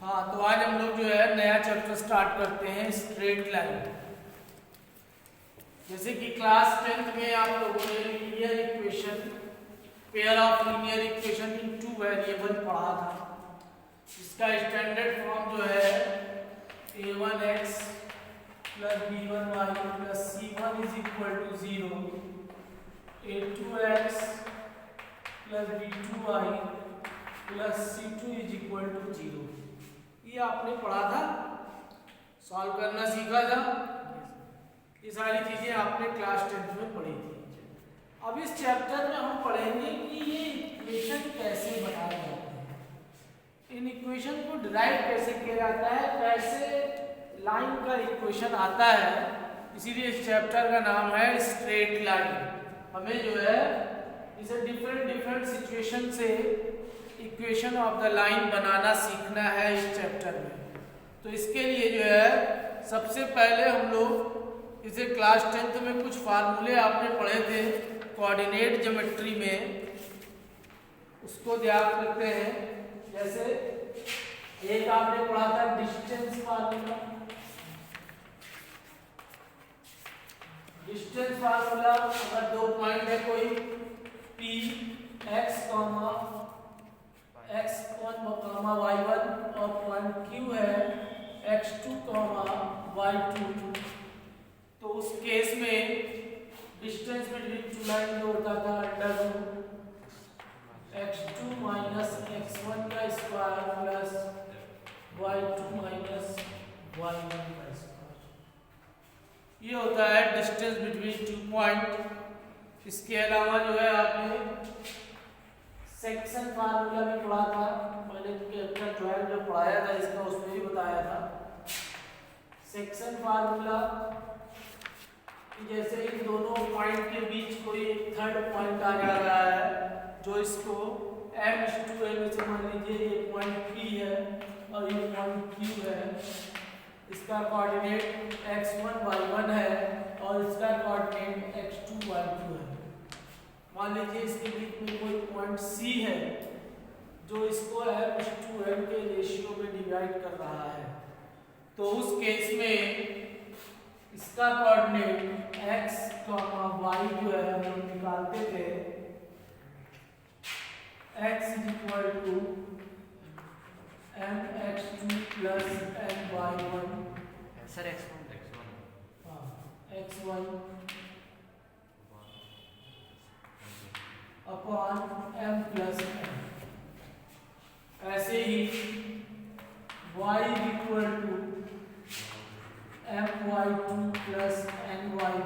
हाँ, तो आज हम लोग जो है नया चैप्टर स्टार्ट करते हैं, स्ट्रेट लाइन। जैसे कि क्लास 10th में आप लोगों ने linear equation, pair of linear equation in two variable पढ़ा था, जिसका स्टैंडर्ड फॉर्म जो है a1x plus b1y plus c1 is equal to 0, a2x plus b2y plus c2 is equal to 0। ये आपने पढ़ा था, सॉल्व करना सीखा था। ये सारी चीजें आपने क्लास 10th में पढ़ी थी। अब इस चैप्टर में हम पढ़ेंगे कि ये इक्वेशन कैसे बनाए जाते हैं, इन इक्वेशन को डिराइव कैसे किया जाता है, कैसे लाइन का इक्वेशन आता है। इसीलिए इस चैप्टर का नाम है स्ट्रेट लाइन। हमें जो है इसे डिफरेंट सिचुएशन से इक्वेशन ऑफ द लाइन बनाना सीखना है इस चैप्टर में। तो इसके लिए जो है सबसे पहले हम लोग इसे क्लास 10th में कुछ फार्मूले आपने पढ़े थे कोऑर्डिनेट ज्योमेट्री में, उसको ध्यान रखते हैं। जैसे एक आपने पढ़ा था डिस्टेंस फार्मूला। डिस्टेंस फार्मूला, अगर दो पॉइंट है कोई P x, x1, y1 और पॉइंट Q है x2, y2, तो उस केस में डिस्टेंस बिटवीन टू लाइन जो होता था √x2 माइनस x1 का square plus y2 minus y1 का स्क्वायर, ये होता है डिस्टेंस बिटवीन टू पॉइंट। इसके अलावा जो है आपने सेक्शन फार्मूला भी पढ़ा था, मैंने चैप्टर 12 जो पढ़ाया था इसका उसमें भी बताया था। सेक्शन फार्मूला जैसे इन दोनों पॉइंट के बीच कोई थर्ड पॉइंट आ जा रहा है, जो इसको m/n से मान लीजिए ये पॉइंट P है और ये पॉइंट Q है, इसका कोऑर्डिनेट x1 y1 है और इसका कोऑर्डिनेट x2 y2 है। मान लीजिए इसके बीच में कोई पॉइंट C है जो इसको m/n के रेशियो में डिवाइड कर रहा है, तो उस केस में इसका कोऑर्डिनेट x, y जो है हम निकालते थे, x is equal to mx2 plus my1 सर x1 upon m plus n। ऐसे ही y equal to my2 plus ny1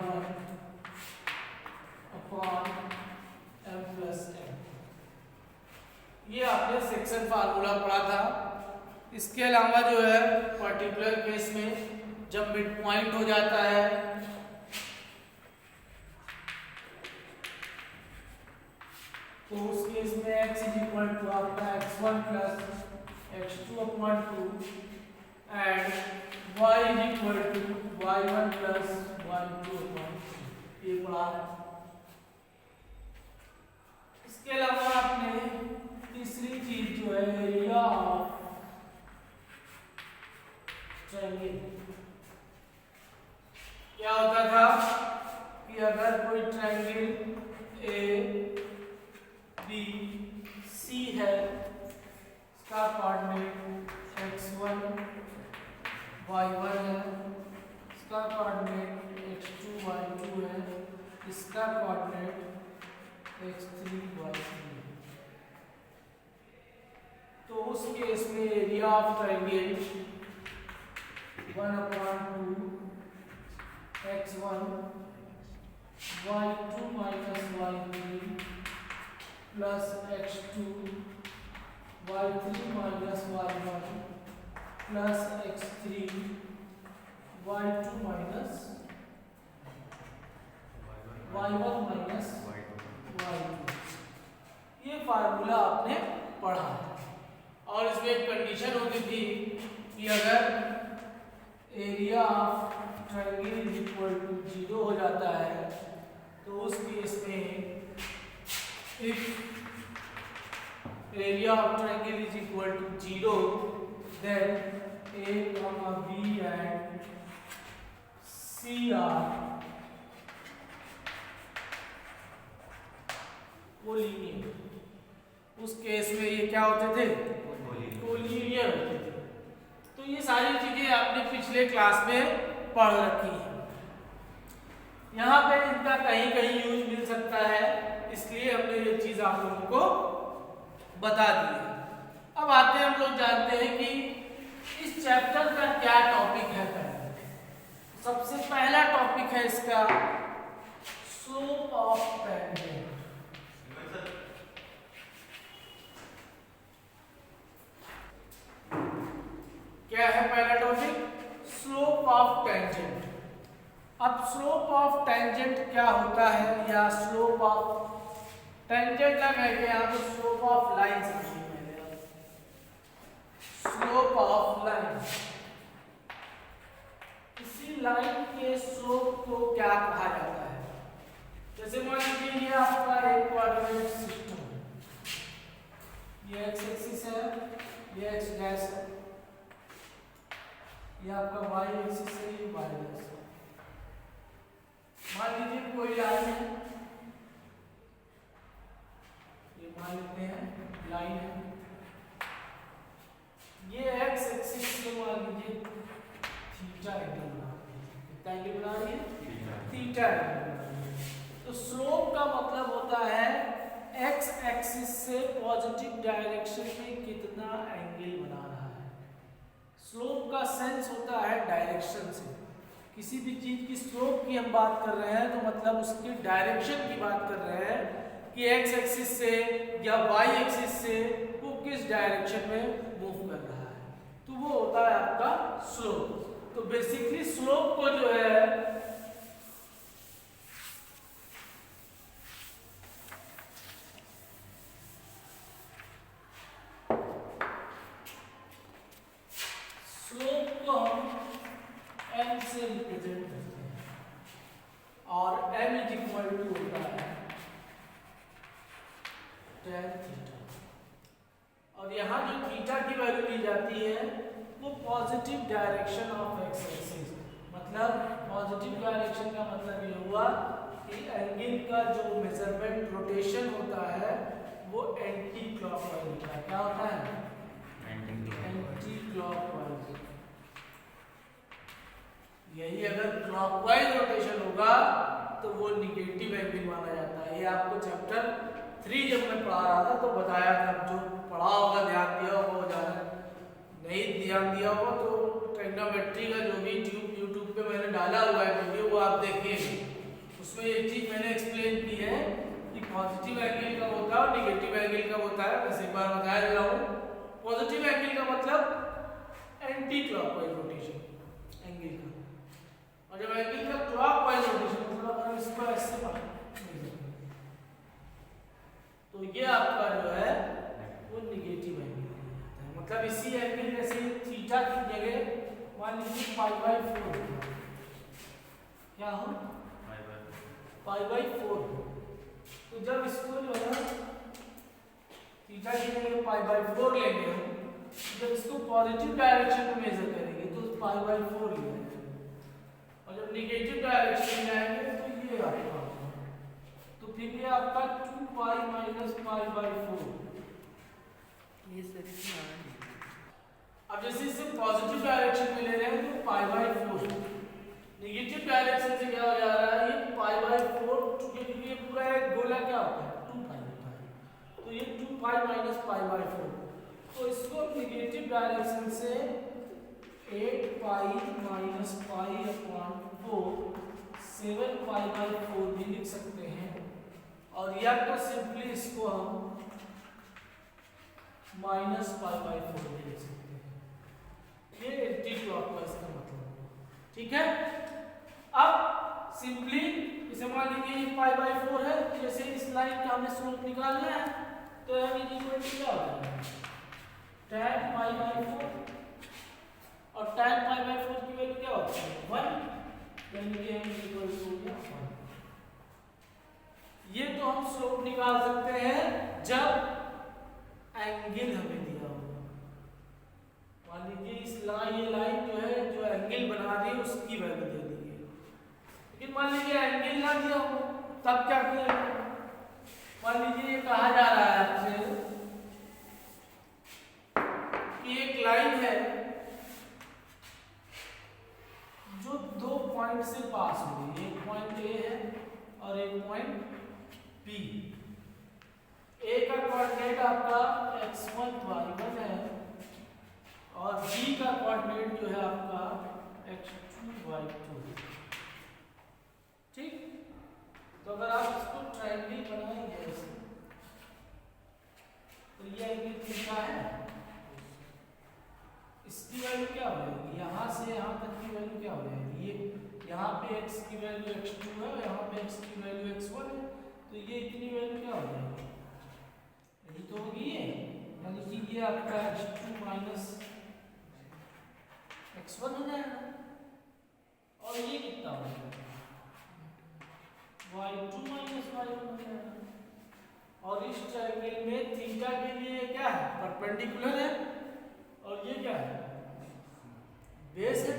upon m plus n। ये आपने सेक्शन फार्मूला पढ़ा था। इसके अलावा जो है पर्टिकुलर केस में जब मिड पॉइंट हो जाता है तो उस केस में x इज इक्वल टू आपका x1 plus x2 upon 2 and y is equal to y1 plus y2 upon 2, ये पढ़ा है। इसके अलावा आपने तीसरी चीज जो है एरिया ऑफ ट्रायंगल। क्या होता था कि अगर कोई ट्रायंगल A B C है, इसका कोऑर्डिनेट x1 y1 है, इसका कोऑर्डिनेट x2 y2 है, इसका कोऑर्डिनेट x3 y3 है, तो उस केस में area of triangle 1/2 x1 y2 minus y3 plus x2 y3 minus y1 plus x3 y2 minus y1 minus y2। ये फार्मूला आपने पढ़ा है और इसमें एक कंडीशन होती थी कि अगर area of triangle is equal to 0 हो जाता है तो उस केस में if area of triangle is equal to 0, then A, B and C are collinear. उस केस में ये क्या होते थे? कोलिनियर होते थे। तो ये सारी चीजें आपने पिछले क्लास में पढ़ रखी है। यहाँ पे इनका कहीं कहीं यूज मिल सकता है, इसलिए हमने ये चीज आप लोगों को बता दी है। अब आते हैं, हम लोग जानते हैं कि इस चैप्टर का क्या टॉपिक है। सबसे पहला टॉपिक है इसका स्लोप ऑफ टेंजेंट। क्या है पहला टॉपिक? Slope of tangent. अब स्लोप ऑफ टेंजेंट क्या होता है, या स्लोप ऑफ टेंजेंट लगा है यहाँ तो स्लोप ऑफ लाइन समझिए। स्लोप ऑफ लाइन, इसी लाइन के स्लोप को क्या कहा जाता है? जैसे मान लीजिए ये आपका एक कोऑर्डिनेट सिस्टम है, ये एक्स एक्सिस है, ये एक्स डैश है, ये आपका वाई एक्सिस है, ये वाई डैश है। मान लीजिए कोई लाइन है, ये मान लेते हैं लाइन है, ये एक्स एक्सिस से मान लीजिए थीटा एंगल बना रही है। कितना एंगल बना रही है? थीटा एंगल बना रही है। तो स्लोप का मतलब होता है एक्स एक्सिस से पॉजिटिव डायरेक्शन में कितना एंगल बना रहा है। स्लोप का सेंस होता है डायरेक्शन से। किसी भी चीज की स्लोप की हम बात कर रहे हैं तो मतलब उसकी डायरेक्शन की बात कर रहे हैं कि एक्स एक्सिस से या वाई एक्सिस से वो किस डायरेक्शन में मूव कर रहा है, तो वो होता है आपका स्लोप। तो बेसिकली स्लोप को जो है स्लोप को हम m से रिप्रेजेंट करते हैं, और m इज इक्वल टू होता है tan थीटा। और यहाँ जो थीटा की वैल्यू ली जाती है वो positive direction of x axis, मतलब पॉजिटिव डायरेक्शन का मतलब ये हुआ कि एंगल का जो मेजरमेंट रोटेशन होता है वो एंटी क्लॉकवाइज होता है। क्या होता है? Anti clockwise. यही अगर क्लॉकवाइज रोटेशन होगा तो वो निगेटिव एंगल माना जाता है। ये आपको चैप्टर 3 जब मैं पढ़ा रहा था तो बताया था, जो पढ़ा होगा ध्यान दिया होगा, वो ज़्यादा नहीं ध्यान दिया होगा तो ट्रिग्नोमेट्री का जो भी यूट्यूब पे मैंने डाला हुआ है वीडियो वो आप देखिए। उसमें एक चीज़ मैंने एक्सप्लेन की है कि पॉजिटिव एंगल का होता है और निगेटिव एंगल का होता है। वैसे एक बार बताया दे रहा हूँ। पॉजिटिव एंगल का मतलब एंटी क्लॉकवाइज रोटेशन एंगल का, और जब एंगल का क्लॉकवाइज रोटेशन मतलब अगर इसको ऐसे तो ये आपका जो है वो निगेटिव एंगल है। मतलब इसी एंगल में से थीटा की जगह मान लीजिए π/4 क्या हो π/4। तो जब इसको जो है थीटा की जगह π/4 लेंगे हम, जब इसको पॉजिटिव डायरेक्शन में मेजर करेंगे तो π/4 लेंगे, और जब निगेटिव डायरेक्शन में आएंगे तो ये आपका, तो फिर ये आपका 2π - π/4। ये सही। अब जैसे इसे पॉजिटिव डायरेक्शन में ले रहे हैं तो π/4, निगेटिव डायरेक्शन से क्या हो जा रहा है, ये π/4, क्योंकि ये पूरा एक गोला क्या होता है 2π होता है, तो ये 2π - π/4। तो इसको निगेटिव डायरेक्शन से 8π - π/4 7π/4 भी लिख सकते हैं, और या तो सिंपली इसको हम -π/4 भी लिख सकते हैं। ये एंटी क्लॉकवाइज का मतलब, ठीक है। अब सिंपली इसे मान लीजिए ये π/4 है, जैसे इस लाइन का हमें स्लोप निकालना है तो m इक्वल टू क्या होता है tan π/4, और tan π/4 की वैल्यू क्या होती है 1, यानी कि m इक्वल टू 1। ये तो हम स्लोप निकाल सकते हैं जब एंगल हमें दिया होगा। मान लीजिए इस ये लाइन जो है जो एंगल बना रही है उसकी वैल्यू दे दी है, लेकिन मान लीजिए एंगल ना दिया हो तब क्या किया? मान लीजिए ये कहा जा रहा है आपसे कि एक लाइन है जो 2 पॉइंट से पास हो रही है, एक पॉइंट ए है और एक पॉइंट बी। ए का कोऑर्डिनेट आपका x1 y1 है और बी का कोऑर्डिनेट जो है आपका x2 y2। ठीक, तो अगर आप इसको ट्रायंगल बनाएंगे ऐसे तो ये एंगल थीटा है, इसकी वैल्यू क्या हो जाएगी? यहाँ से यहाँ तक की वैल्यू क्या हो जाएगी? ये यहाँ पे x की वैल्यू x2 है और यहाँ पे x की वैल्यू x1 है, तो ये इतनी वैल्यू क्या हो जाएगी? यही तो होगी ये, यानी कि ये आपका x2 माइनस x1 हो जाएगा और ये कितना हो जाएगा? y2 माइनस y1 हो जाएगा। और इस ट्रायंगल में थीटा के लिए क्या है? परपेंडिकुलर है और ये क्या है? बेस है।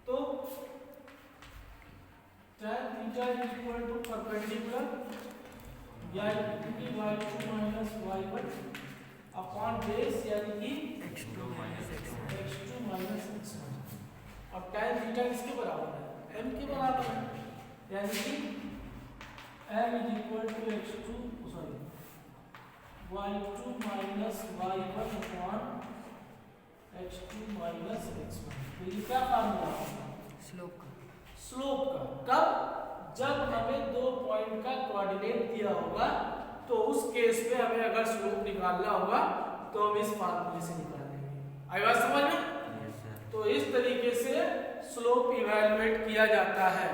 तो tan theta is equal to perpendicular या y2 minus y1 upon base यानी कि x2 माइनस x1। अब tan थीटा किसके बराबर है? m के बराबर है, यानी कि m is equal to x2 sorry y2 minus y1 upon x2 minus x1। तो ये क्या फार्मूला है? स्लोप का। कब? जब हमें 2 पॉइंट का कोऑर्डिनेट दिया होगा तो उस केस में हमें अगर स्लोप निकालना होगा तो हम इस फार्मूले से निकालेंगे। आई बात समझ में? तो इस तरीके से स्लोप इवैल्यूएट किया जाता है।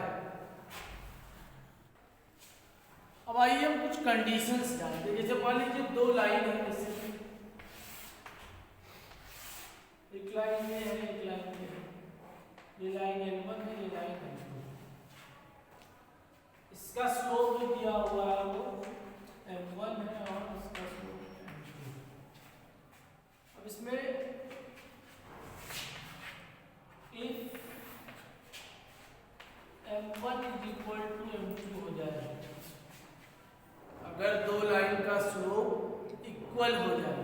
अब आइए हम कुछ कंडीशंस जानते हैं। जैसे मान लीजिए 2 लाइन है, जैसे एक लाइन में है एक लाइन में है, ये लाइन N1 है ये लाइन N2। इसका स्लोप जो दिया हुआ है वो M1 है और इसका स्लोप M2। अब इसमें if M1 is equal to M2 हो जाए, अगर 2 लाइन का स्लोप इक्वल हो जाए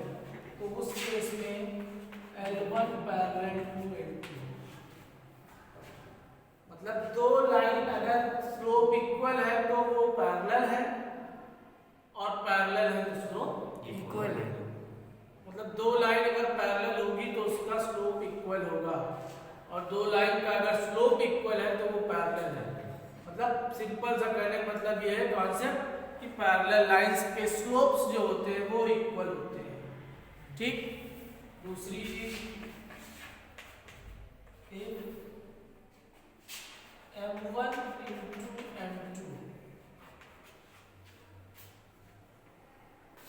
तो उस केस में L1 पैरेलल टू L2, मतलब 2 लाइन अगर स्लोप इक्वल है तो वो पैरेलल है और पैरेलल है तो स्लोप इक्वल है। मतलब 2 लाइन अगर पैरेलल होगी तो उसका स्लोप इक्वल होगा और 2 लाइन का अगर स्लोप इक्वल है तो वो पैरेलल है। मतलब सिंपल सा कहने का मतलब ये है कॉन्सेप्ट कि पैरेलल लाइंस के स्लोप्स जो होते हैं वो इक्वल होते हैं। ठीक, दूसरी चीज M1 into M2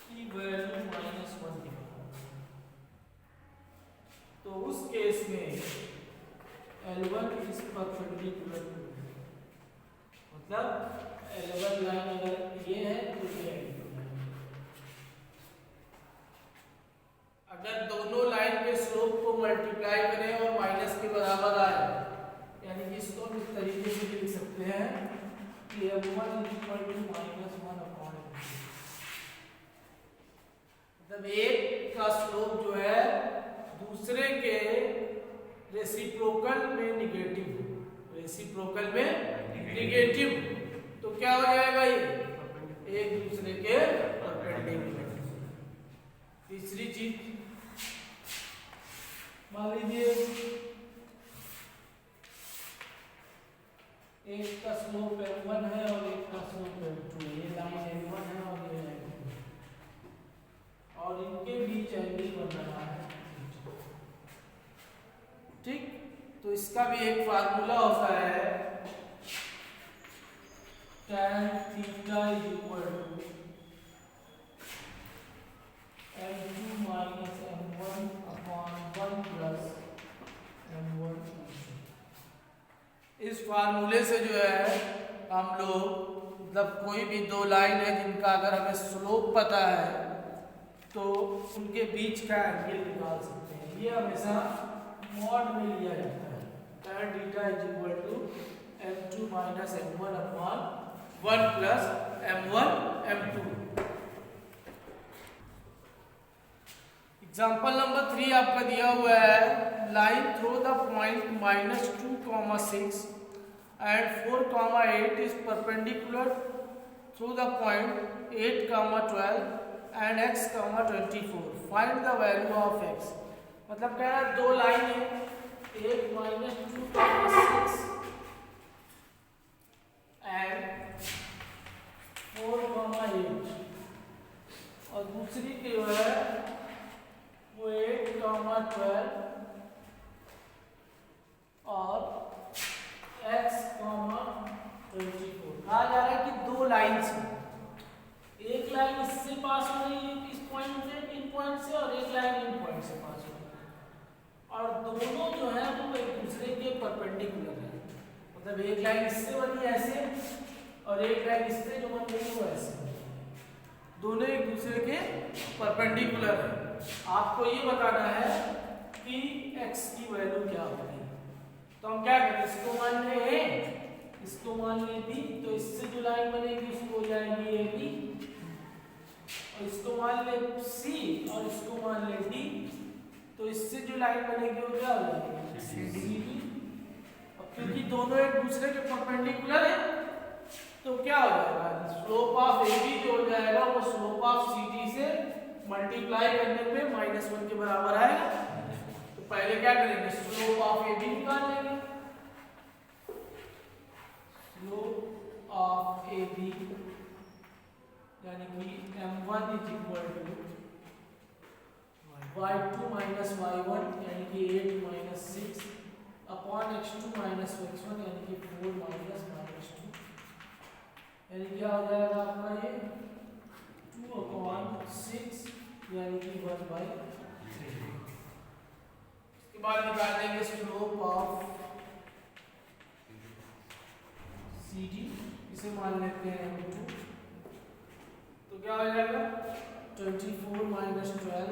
की वैल्यू -1 तो उस केस में L1 इज परपेंडिकुलर टू, मतलब L1 लाइन अगर ये है तो ये अगर दोनों लाइन के स्लोप को मल्टीप्लाई करें और माइनस के बराबर आए, यानी कि इसको हम इस तरीके से लिख सकते हैं कि M1 -1 अपॉन M2। मतलब एक का स्लोप जो है दूसरे के रेसिप्रोकल में निगेटिव, रेसिप्रोकल में निगेटिव, तो क्या हो जाएगा? ये एक दूसरे के परपेंडिकुलर। तीसरी चीज मान लीजिए एक का स्लोप M1 है और एक का स्लोप M2 है, ये लाइन M1 है और ये M2 और इनके बीच एंगल बन रहा है। ठीक, तो इसका भी एक फार्मूला होता है tan theta is equal to M2 minus M1 upon 1 plus M1। इस फार्मूले से जो है हम लोग मतलब कोई भी 2 लाइन है जिनका अगर हमें स्लोप पता है तो उनके बीच का एंगल निकाल सकते हैं। ये हमेशा मॉड में लिया जाता है। tan theta is equal to m2 minus m1 upon 1 plus m1 m2। Example number 3 आपका दिया हुआ है, line through the point -2, 6 and 4, 8 is perpendicular through the point 8, 12 and x, 24. Find the value of x। मतलब कह रहा है दो line है, एक -2, 6 and 4, 8 और दूसरी जो है वो 8, 12 और x, 24। कहा जा रहा है कि दो लाइन से, एक लाइन इससे पास हो रही है इस पॉइंट से, इन पॉइंट से, और एक लाइन इन पॉइंट से पास हो रही है, और दोनों जो है वो एक दूसरे के परपेंडिकुलर है। मतलब एक लाइन इससे बनी ऐसे और एक लाइन इससे जो बन रही है वो ऐसे, दोनों एक दूसरे के परपेंडिकुलर है। आपको ये बताना है कि x की वैल्यू क्या होगी। तो हम क्या करें, इसको मान ले a, इसको मान ले b, तो इससे जो लाइन बनेगी उसको हो जाएगी AB, और इसको मान ले C और इसको मान ले D, तो इससे जो लाइन बनेगी वो क्या हो जाएगी CD। अब क्योंकि दोनों एक दूसरे के परपेंडिकुलर है तो क्या हो जाएगा, स्लोप ऑफ AB जो हो जाएगा वो स्लोप ऑफ CD से मल्टीप्लाई करने पे -1 के बराबर आएगा। तो पहले क्या करेंगे, स्लोप ऑफ AB निकाल लेंगे। स्लोप ऑफ AB यानी कि m1 is equal to y2 minus y1 यानी कि 8 minus 6 upon x2 minus x1 यानी कि 4 माइनस -2, यानी क्या हो जाएगा आपका ये 2 अपॉन 6 यानी कि 1/3। इसके बाद निकाल देंगे स्लोप ऑफ CD, इसे मान लेते हैं m2, तो क्या हो जाएगा 24 minus 12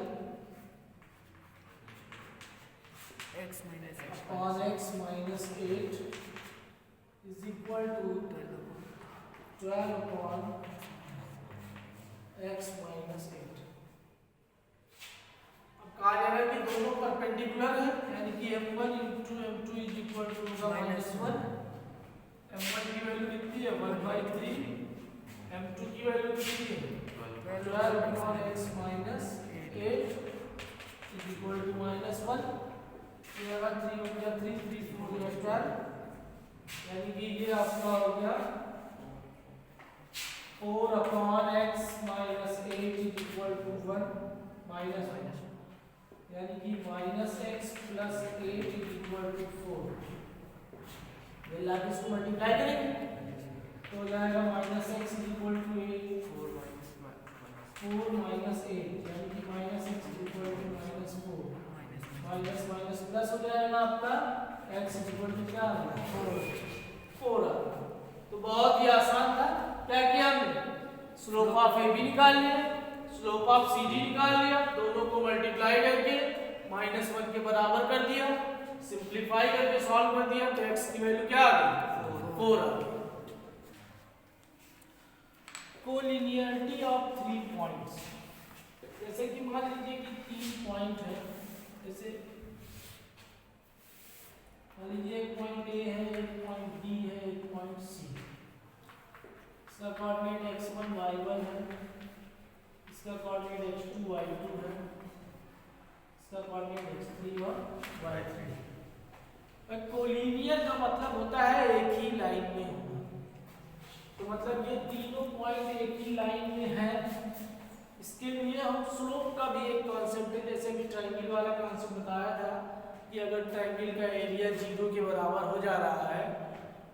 upon x minus 8 is equal to 12 upon x minus 8। अब कहा जा रहा है कि दोनों परपेंडिकुलर है, यानी कि m1 into m2 is equal to -1। m1 की वैल्यू कितनी है 1/3, m2 की वैल्यू कितनी है 12 upon x minus 8 is equal to -1। ये अगर 3 हो गया 3, 3 4 हो गया 12, यानी कि ये आपका हो गया 4 upon x minus 8 is equal to 1 minus, यानी कि -x plus 8 is equal to 4। ये लाके इसको मल्टीप्लाई करेंगे तो हो जाएगा -x is equal to 4 minus 8 यानी कि -x is equal to -4, minus minus plus हो जाएगा आपका x इज इक्वल टू क्या 4। तो बहुत ही आसान था। क्या किया हमने, स्लोप ऑफ AB निकाल लिया, स्लोप ऑफ CD निकाल लिया, दोनों को मल्टीप्लाई करके -1 के बराबर कर दिया, सिंप्लीफाई करके सॉल्व कर दिया, तो x की वैल्यू क्या आ गई 4 आ गई। कोलिनियरिटी ऑफ 3 पॉइंट्स, जैसे कि मान लीजिए कि 3 पॉइंट है, जैसे मान लीजिए एक पॉइंट A है, एक पॉइंट B है, एक पॉइंट C। इसका कोऑर्डिनेट x1 y1 है, इसका कोऑर्डिनेट x2 y2 है, इसका कोऑर्डिनेट x3 और y3। कोलिनियर का मतलब होता है एक ही लाइन में होना, तो मतलब ये तीनों पॉइंट एक ही लाइन में है। इसके लिए हम स्लोप का भी एक कॉन्सेप्ट है, जैसे कि ट्रायंगल वाला कॉन्सेप्ट बताया था कि अगर ट्रायंगल का एरिया 0 के बराबर हो जा रहा है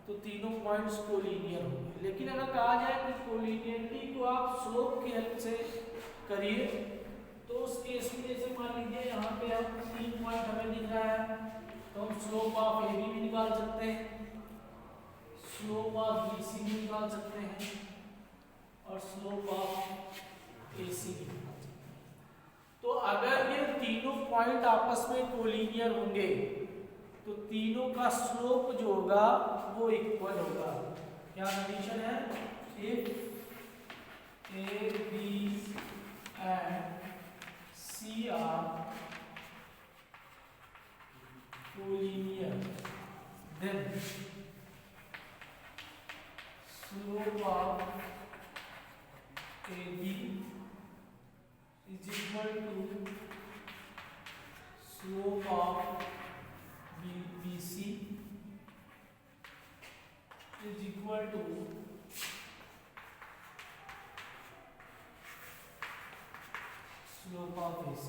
तो तीनों पॉइंट्स कोलिनियर होंगे। लेकिन अगर कहा जाए कि कोलिनियरिटी को आप स्लोप की हेल्प से करिए तो उस केस में जैसे मान लीजिए यहाँ पे हम 3 पॉइंट हमें दिख रहा है तो हम स्लोप ऑफ AB भी निकाल सकते हैं, स्लोप ऑफ BC भी निकाल सकते हैं और स्लोप ऑफ AC भी निकाल सकते हैं। तो अगर ये तीनों पॉइंट आपस में कोलिनियर होंगे तो तीनों का स्लोप जो होगा वो इक्वल होगा। क्या कंडीशन है? If A B and C are collinear then slope of A B is equal to slope of BC is equal to slope of AC।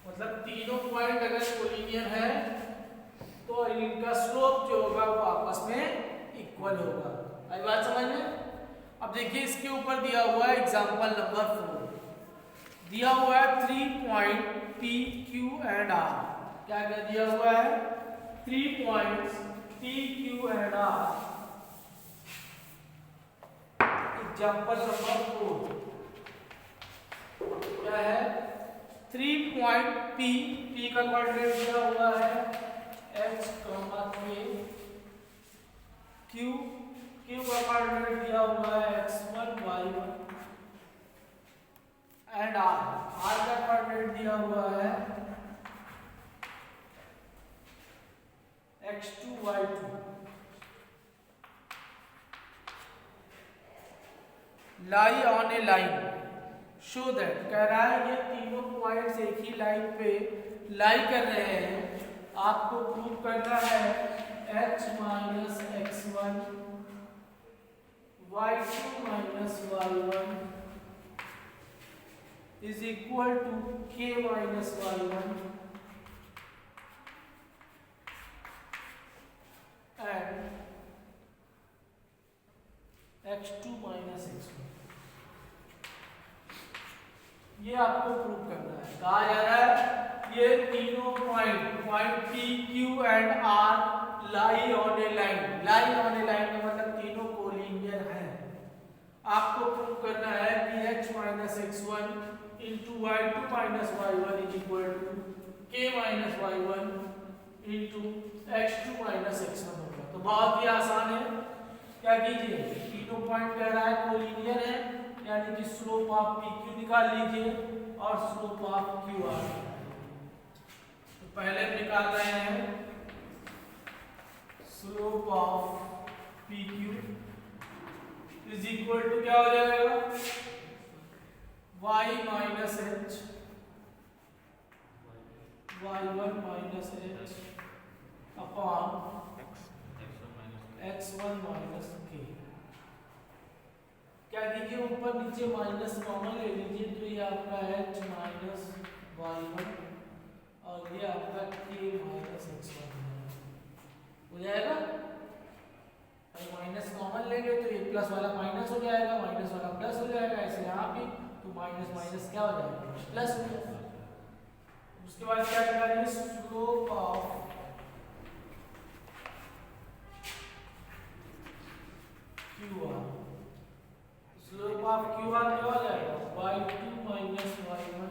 मतलब तीनों पॉइंट अगर कोलिनियर है तो इनका स्लोप जो होगा वो आपस में इक्वल होगा। आई बात समझ में? अब देखिए इसके ऊपर दिया हुआ है एग्जांपल नंबर 4, दिया हुआ है 3 point P, Q and R। क्या क्या दिया हुआ है? 3 points P, Q and R। Example number 4 क्या है? 3 पॉइंट P का कोऑर्डिनेट दिया हुआ है H, K, Q का कोऑर्डिनेट दिया हुआ है x1, y1 एंड R का कोऑर्डिनेट दिया हुआ है x2, y2। Lie on A line show that, कह रहा है ये तीनों पॉइंट्स एक ही लाइन पे लाई कर रहे हैं। आपको प्रूव करना है h minus x1 y2 minus y1 is equal to k minus y1 and x2 minus x1। ये आपको प्रूव करना है। कहा जा रहा है ये तीनों point P, Q and R lie on A line. Lie on A line का मतलब तीनों कोलिनियर हैं। आपको प्रूव करना है कि h minus x1 into y2 minus y1 is equal to k minus y1 into x2 minus x1 होगा। तो बहुत ही आसान है। क्या कीजिए, तीनों पॉइंट कह रहा है कोलिनियर है, यानी कि स्लोप ऑफ PQ निकाल लीजिए और स्लोप ऑफ QR। तो पहले निकाल रहे हैं slope of PQ is equal to क्या हो जाएगा? y minus h y1 minus h upon x1 minus k। क्या कीजिए, ऊपर नीचे माइनस कॉमन ले लीजिए तो ये आपका h माइनस y1 और ये आपका k माइनस x1 हो जाएगा। अगर माइनस कॉमन लेंगे तो ये प्लस वाला माइनस हो जाएगा, माइनस वाला प्लस हो जाएगा, ऐसे यहाँ भी तो माइनस माइनस क्या हो जाएगा? प्लस हो जाएगा। उसके बाद क्या करेंगे? Slope of QR। Slope of QR क्या हो जाएगा? y2 minus y1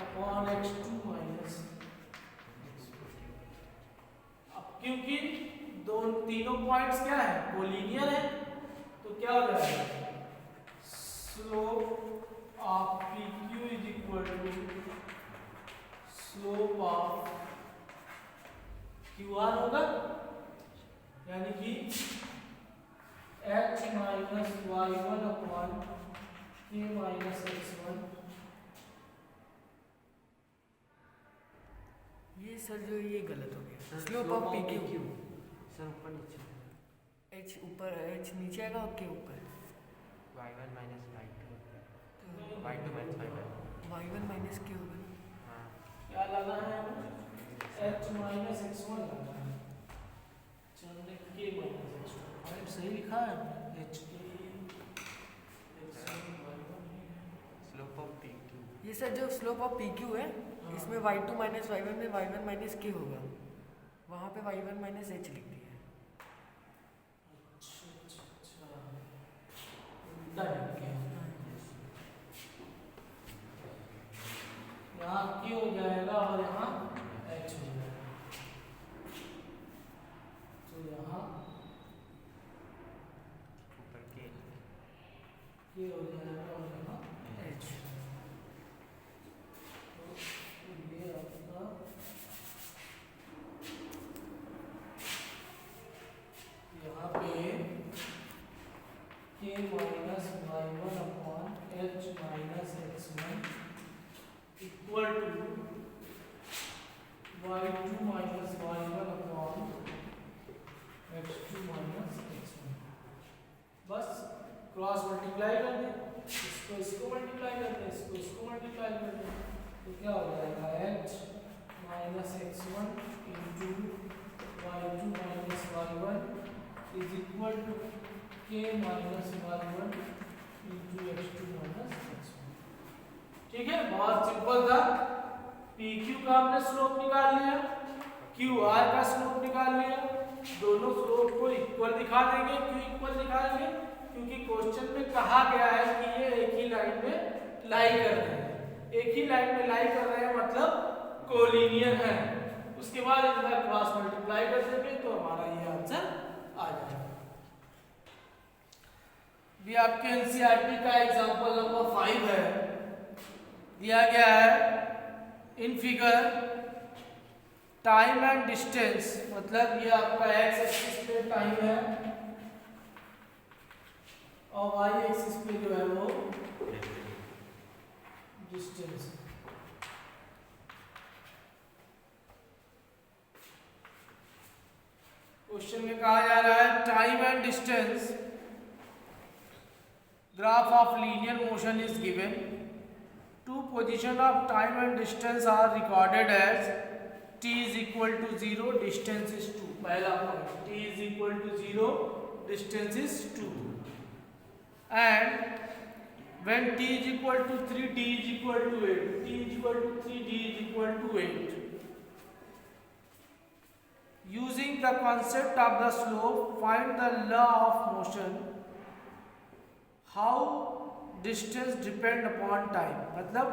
upon x2 minus. अब क्योंकि तीनों पॉइंट्स क्या है? कोलिनियर है, तो क्या हो जाएगा? Slope of PQ is equal to slope of QR होगा, यानी कि h minus y1 upon k minus x1। ये सर जो ये गलत हो गया। स्लोप ऑफ PQ सर ऊपर नीचे h ऊपर, h नीचे आएगा और k ऊपर। y1 minus y2 minus y1 minus k होगा। हाँ क्या लगा है? h माइनस x1 लगा है, हमने k माइनस x2। पॉइंट सही लिखा है, h स्लोप ऑफ PQ। ये सर जो स्लोप ऑफ PQ है इसमें y2 माइनस y1 में y1 माइनस k होगा, वहाँ पे y1 माइनस h लिख दिया है। अच्छा, उल्टा लिख गया। यहाँ K हो जाएगा और यहाँ H हो जाएगा। तो यहाँ ऊपर के K हो जाएगा और यहाँ H। तो ये आपका यहाँ पे K minus y1 upon H minus x1 equal to y2 minus y1 upon x2 minus x1। बस क्रॉस मल्टीप्लाई कर दें, इसको मल्टीप्लाई कर दें, इसको मल्टीप्लाई कर दें, तो क्या हो जाएगा h minus x1 into y2 minus y1 is equal to k minus y1 into x2 minus x1। ठीक है, बहुत सिंपल था। PQ का हमने स्लोप निकाल लिया, QR का स्लोप निकाल लिया, दोनों स्लोप को इक्वल दिखा देंगे। क्यों इक्वल दिखाएंगे? क्योंकि क्वेश्चन में कहा गया है कि ये एक ही लाइन में लाई कर रहे हैं। एक ही लाइन में लाई कर रहे हैं मतलब कोलिनियर है। उसके बाद इनका क्रॉस मल्टीप्लाई कर देंगे तो हमारा ये आंसर आ जाएगा। भी आपके एनसीईआरटी का एग्जांपल नंबर 5 है, दिया गया है in figure time and distance, मतलब ये आपका एक्स एक्सिस पे टाइम है और वाई एक्सिस पे जो है वो डिस्टेंस है। क्वेश्चन में कहा जा रहा है time and distance graph of linear motion is given. Two position of time and distance are recorded as t is equal to 0, distance is 2. पहला point, t is equal to 0, distance is 2. And when t is equal to 3, d is equal to 8. t is equal to 3, d is equal to 8. Using the concept of the slope, find the law of motion. How distance depend upon time, मतलब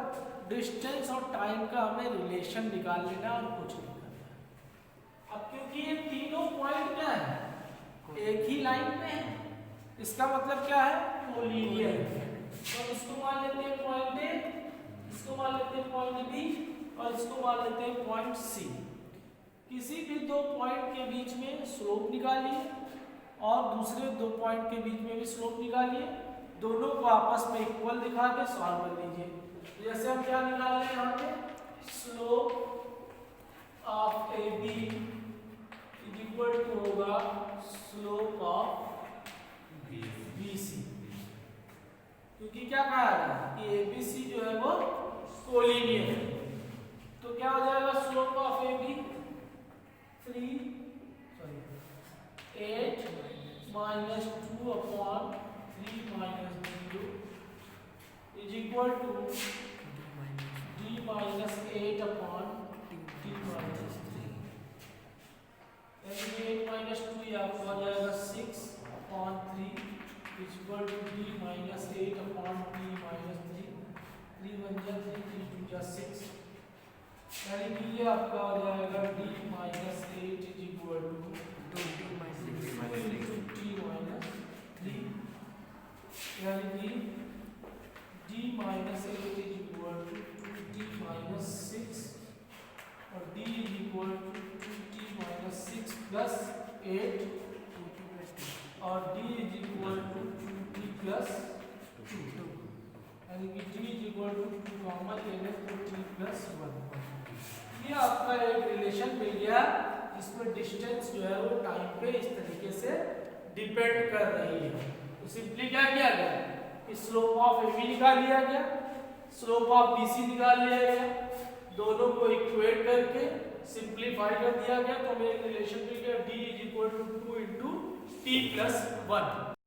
distance और time का हमें relation निकाल लेना और कुछ नहीं करना है। अब क्योंकि ये तीनों पॉइंट क्या है, एक ही लाइन में है, इसका मतलब क्या है, कोलिनियर है। तो इसको मान लेते हैं पॉइंट ए, इसको मान लेते हैं पॉइंट बी और इसको मान लेते हैं पॉइंट सी। किसी भी दो पॉइंट के बीच में स्लोप निकालिए और दूसरे दो पॉइंट के बीच में भी स्लोप निकालिए, दोनों को आपस में इक्वल दिखा के सॉल्व कर लीजिए। जैसे हम क्या निकाल रहे हैं यहाँ पे, slope of A B is equal to होगा स्लोप ऑफ बी सी, क्योंकि क्या कहा है कि ए बी सी जो है वो कोलिनियर है। तो क्या हो जाएगा slope of A B 8 minus 2 upon 3 minus 0 is equal to d minus 8 upon d minus 3। यानी 8 minus 2 ये आपको आ जाएगा 6 upon 3 is equal to d minus 8 upon d minus 3। 3 1 जा 3 3 2 जा 6, यानी कि ये आपका आ जाएगा d minus 8 is equal to 2 minus 3, यानी कि d minus 8 is equal to 2d minus 6 और d is equal to 2d minus 6 plus 8 और d is equal to 2d plus 2, यानी कि d is equal to 2 common लेने तो t plus 1। ये आपका एक रिलेशन मिल गया जिसमें डिस्टेंस जो है वो टाइम पे इस तरीके से डिपेंड कर रही है। तो सिंपली क्या किया गया कि स्लोप ऑफ ए बी निकाल लिया गया, स्लोप ऑफ बी सी निकाल लिया गया, दोनों को इक्वेट करके सिंपलीफाई कर दिया गया। तो हमें रिलेशन मिल गया d is equal to 2 into T plus 1।